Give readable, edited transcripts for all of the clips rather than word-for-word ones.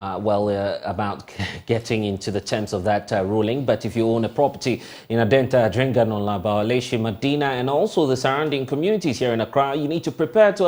About getting into the terms of that ruling. But if you own a property in Adenta, Drengan, Bawaleshi, Medina, and also the surrounding communities here in Accra, you need to prepare to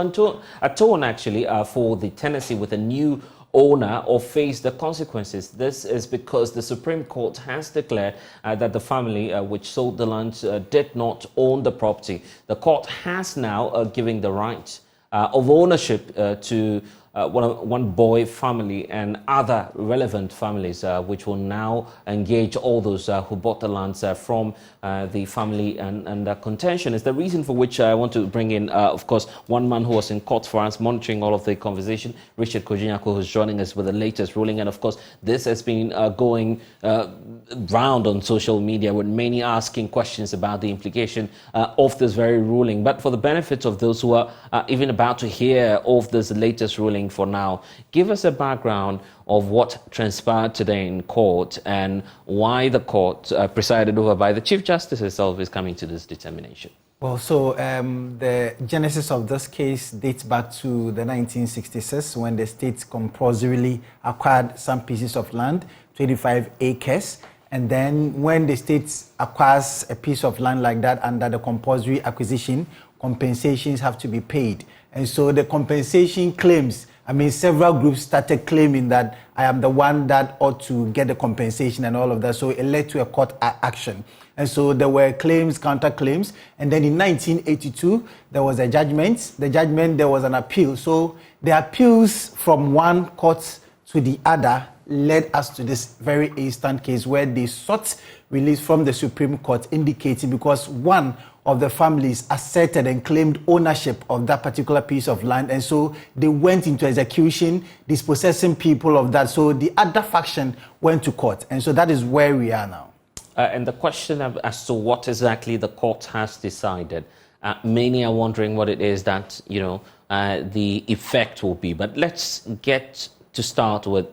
atone actually for the tenancy with a new owner or face the consequences. This is because the Supreme Court has declared that the family which sold the land did not own the property. The court has now given the right of ownership to one boy family and other relevant families, which will now engage all those who bought the lands from the family and contention. Is the reason for which I want to bring in, of course, one man who was in court for us, monitoring all of the conversation, Richard Kojinyako, who's joining us with the latest ruling. And of course, this has been going round on social media with many asking questions about the implication of this very ruling. But for the benefit of those who are even about to hear of this latest ruling for now, give us a background of what transpired today in court and why the court, presided over by the Chief Justice herself, is coming to this determination. Well, so the genesis of this case dates back to the 1966 when the state compulsorily acquired some pieces of land, 25 acres. And then when the state acquires a piece of land like that under the compulsory acquisition, compensations have to be paid. And so the compensation claims, several groups started claiming that I am the one that ought to get the compensation and all of that. So it led to a court action. And so there were claims, counterclaims. And then in 1982, there was a judgment. The judgment, there was an appeal. So the appeals from one court to the other led us to this very instant case where they sought release from the Supreme Court, indicating because one of the families asserted and claimed ownership of that particular piece of land, and so they went into execution, dispossessing people of that. So the other faction went to court, and so that is where we are now. And the question as to what exactly the court has decided, many are wondering what it is that the effect will be. But let's get to start with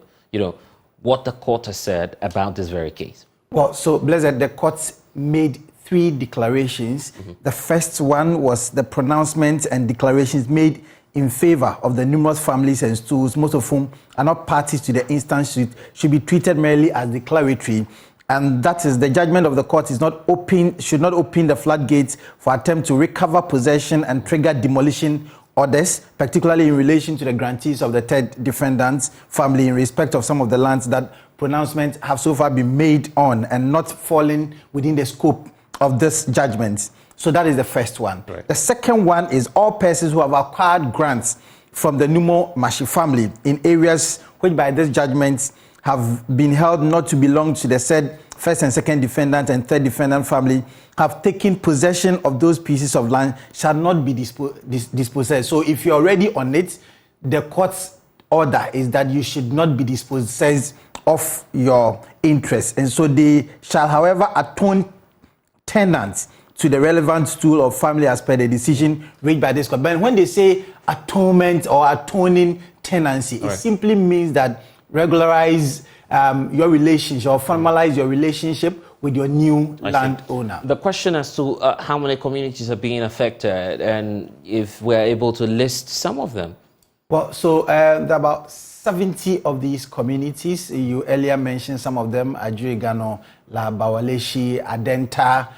what the court has said about this very case. Well, so Blessed, the court made 3 declarations. Mm-hmm. The first one was the pronouncements and declarations made in favor of the numerous families and stools, most of whom are not parties to the instant suit, should be treated merely as declaratory. And that is the judgment of the court should not open the floodgates for attempt to recover possession and trigger demolition orders, particularly in relation to the grantees of the third defendant's family in respect of some of the lands that pronouncements have so far been made on and not falling within the scope of this judgment. So that is the first one. Right. The second one is all persons who have acquired grants from the Numo Mashi family in areas which by this judgment have been held not to belong to the said first and second defendant and third defendant family have taken possession of those pieces of land shall not be dispossessed. So if you're already on it, the court's order is that you should not be dispossessed of your interest. And so they shall, however, atone tenants to the relevant stool of family as per the decision reached by this court. But when they say atonement or atoning tenancy, it simply means that regularize your relationship or formalize your relationship with your new landowner. The question as to how many communities are being affected and if we're able to list some of them. Well, so there are about 70 of these communities. You earlier mentioned some of them, Adjurigano, La Bawaleshi, Adenta,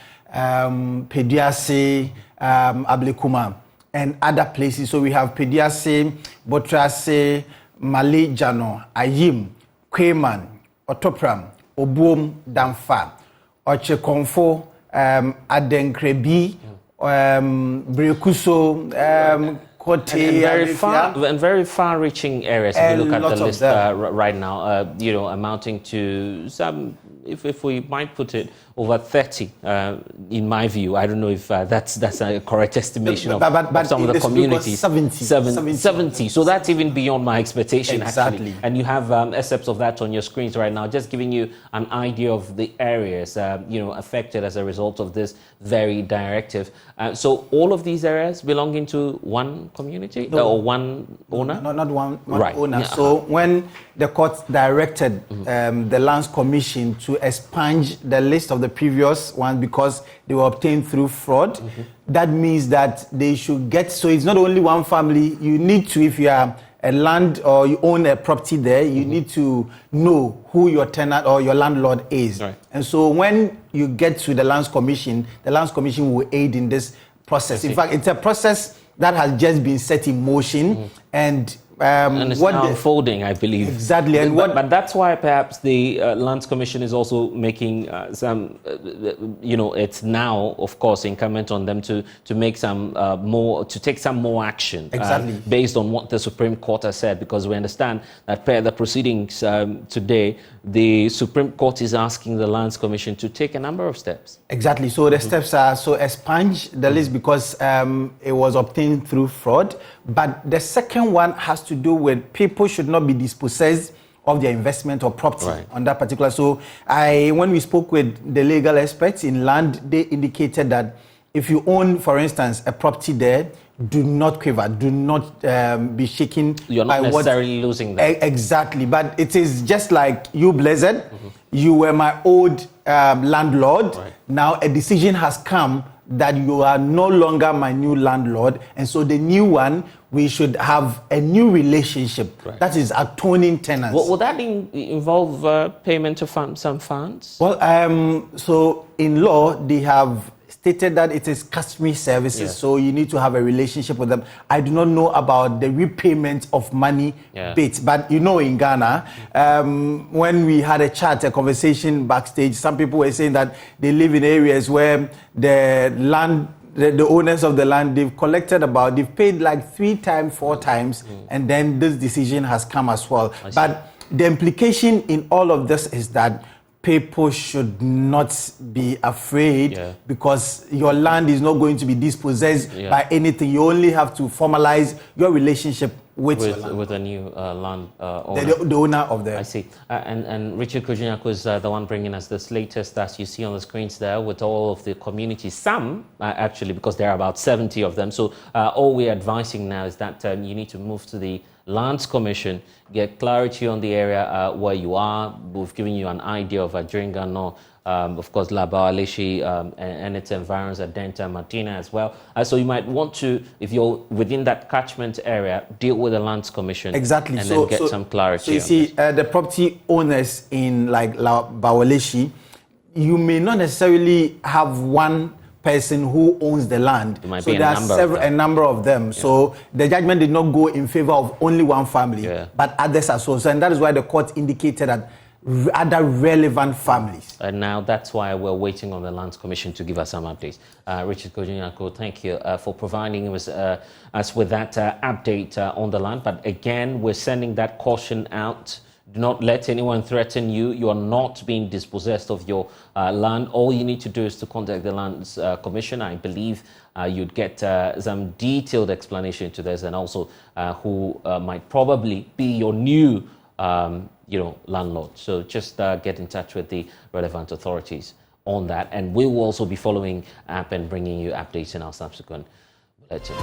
Pediase, Ablekuma, and other places. So we have Pediase, Botrase, Malejano, Ayim, Kweman, Otopram, Obuom, Damfa, Ochekonfo, Adenkrebi, Brekuso, and very far-reaching areas. If you look at the list right now, amounting to some, if we might put it, over 30, in my view. I don't know if that's a correct estimation of some of the communities. 70. So that's even beyond my expectation, actually. And you have excerpts of that on your screens right now, just giving you an idea of the areas, affected as a result of this very directive. So all of these areas belonging to one community or one owner? Not one owner. Yeah. So when the court directed the Lands Commission to expunge the list of the previous ones because they were obtained through fraud, that means that they should get, so it's not only one family, you need to, if you are a land or you own a property there, you need to know who your tenant or your landlord is. Right. And so when you get to the Lands Commission will aid in this process. In fact, it's a process that has just been set in motion, and it's now unfolding, I believe. Exactly. And but that's why perhaps the Lands Commission is also making some, it's now, of course, incumbent on them to make some to take some more action. Exactly. Based on what the Supreme Court has said, because we understand that per the proceedings today, the Supreme Court is asking the Lands Commission to take a number of steps. Exactly. So the steps are expunge the list because it was obtained through fraud. But the second one has to do with people should not be dispossessed of their investment or property on that particular. So when we spoke with the legal experts in land, they indicated that if you own, for instance, a property there, do not quiver, do not be shaken. You're not necessarily losing that. Exactly. But it is just like you, Blessed. You were my old landlord. Right. Now a decision has come that you are no longer my new landlord, and so the new one, we should have a new relationship. Right. That is atoning tenants. Will that involve payment of some funds? Well, so in law they have stated that it is customary services, so you need to have a relationship with them. I do not know about the repayment of money bit, but in Ghana, when we had a conversation backstage, some people were saying that they live in areas where the owners of the land, they've paid like 3 times, 4 times, and then this decision has come as well. But the implication in all of this is that people should not be afraid because your land is not going to be dispossessed by anything. You only have to formalize your relationship with a new land owner. The owner of the... I see. And Richard Kojinak was the one bringing us this latest, as you see on the screens there, with all of the communities. Some, actually, because there are about 70 of them. So all we're advising now is that you need to move to the Lands Commission, get clarity on the area where you are. We've given you an idea of Adringano, of course, Labawaleshi and its environs, Adenta, Medina as well. So you might want to, if you're within that catchment area, deal with the Lands Commission. Exactly. And then get some clarity. So you see, the property owners in like Labawaleshi, you may not necessarily have one person who owns the land. So there are a number of them. So the judgment did not go in favor of only one family, but others as well. So, and that is why the court indicated that other relevant families. And now that's why we're waiting on the Lands Commission to give us some updates. Richard Kojinak, thank you for providing us with that update on the land. But again, we're sending that caution out. Do not let anyone threaten you. You are not being dispossessed of your land. All you need to do is to contact the Lands Commission. I believe you'd get some detailed explanation to this, and also who might probably be your new, landlord. So just get in touch with the relevant authorities on that, and we will also be following up and bringing you updates in our subsequent bulletins.